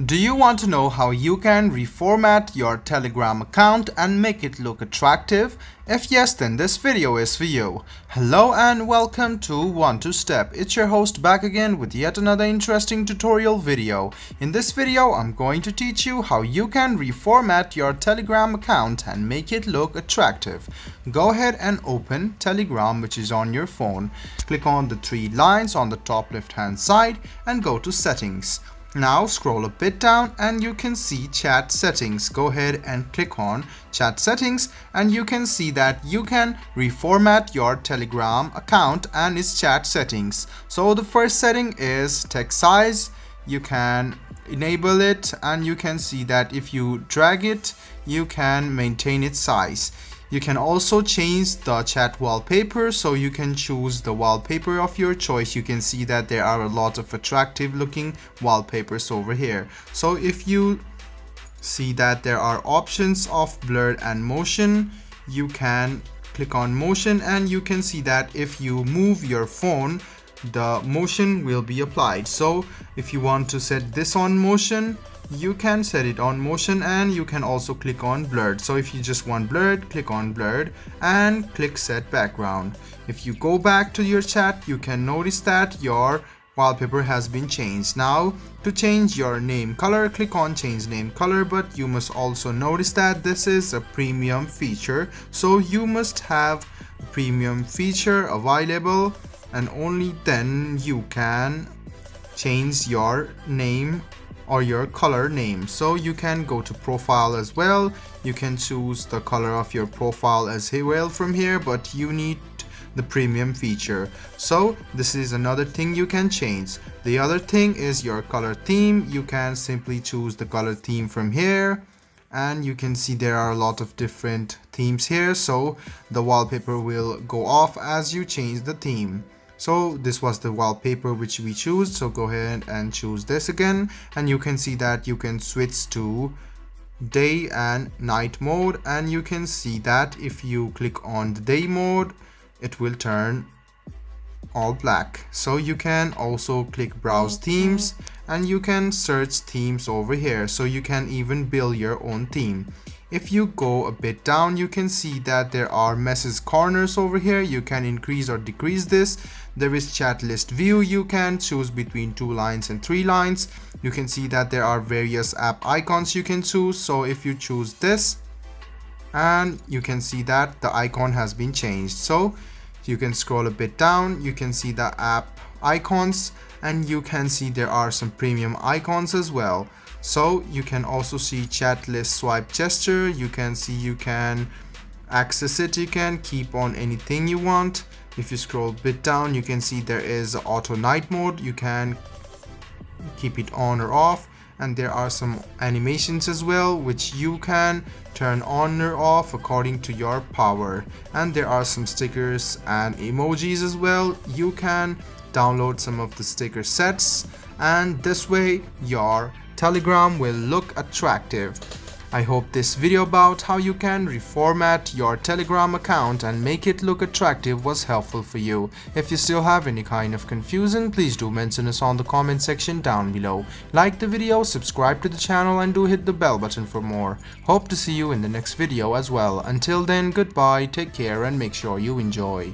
Do you want to know how you can reformat your Telegram account and make it look attractive? If yes, then this video is for you. Hello and welcome to 1-2-Step. It's your host back again with yet another interesting tutorial video. In this video, I'm going to teach you how you can reformat your Telegram account and make it look attractive. Go ahead and open Telegram, which is on your phone. Click on the three lines on the top left hand side and go to settings. Now scroll a bit down and you can see chat settings. Go ahead and click on chat settings and you can see that you can reformat your Telegram account and its chat settings. So the first setting is text size. You can enable it and you can see that if you drag it, you can maintain its size. You can also change the chat wallpaper, so you can choose the wallpaper of your choice. You can see that there are a lot of attractive looking wallpapers over here. So if you see that there are options of blur and motion, you can click on motion and you can see that if you move your phone, the motion will be applied. So if you want to set this on motion, you can set it on motion and you can also click on blurred. So if you just want blurred, click on blurred and click set background. If you go back to your chat, you can notice that your wallpaper has been changed. Now to change your name color, click on change name color, but you must also notice that this is a premium feature, so you must have a premium feature available and only then you can change your name or your color name. So you can go to profile as well. You can choose the color of your profile as well from here, but you need the premium feature. So this is another thing you can change. The other thing is your color theme. You can simply choose the color theme from here and you can see there are a lot of different themes here, so the wallpaper will go off as you change the theme. So this was the wallpaper which we choose, so go ahead and choose this again and you can see that you can switch to day and night mode and you can see that if you click on the day mode, it will turn all black. So you can also click browse themes and you can search themes over here, so you can even build your own theme. If you go a bit down, you can see that there are message corners over here. You can increase or decrease this. There is chat list view. You can choose between 2 lines and 3 lines. You can see that there are various app icons you can choose. So if you choose this, and you can see that the icon has been changed. So you can scroll a bit down. You can see the app icons and you can see there are some premium icons as well. So you can also see chat list swipe gesture. You can see you can access it. You can keep on anything you want. If you scroll a bit down, you can see there is auto night mode. You can keep it on or off, and there are some animations as well which you can turn on or off according to your power. And there are some stickers and emojis as well. You can download some of the sticker sets and this way your Telegram will look attractive. I hope this video about how you can reformat your Telegram account and make it look attractive was helpful for you. If you still have any kind of confusion, please do mention us on the comment section down below. Like the video, subscribe to the channel and do hit the bell button for more. Hope to see you in the next video as well. Until then, goodbye, take care and make sure you enjoy.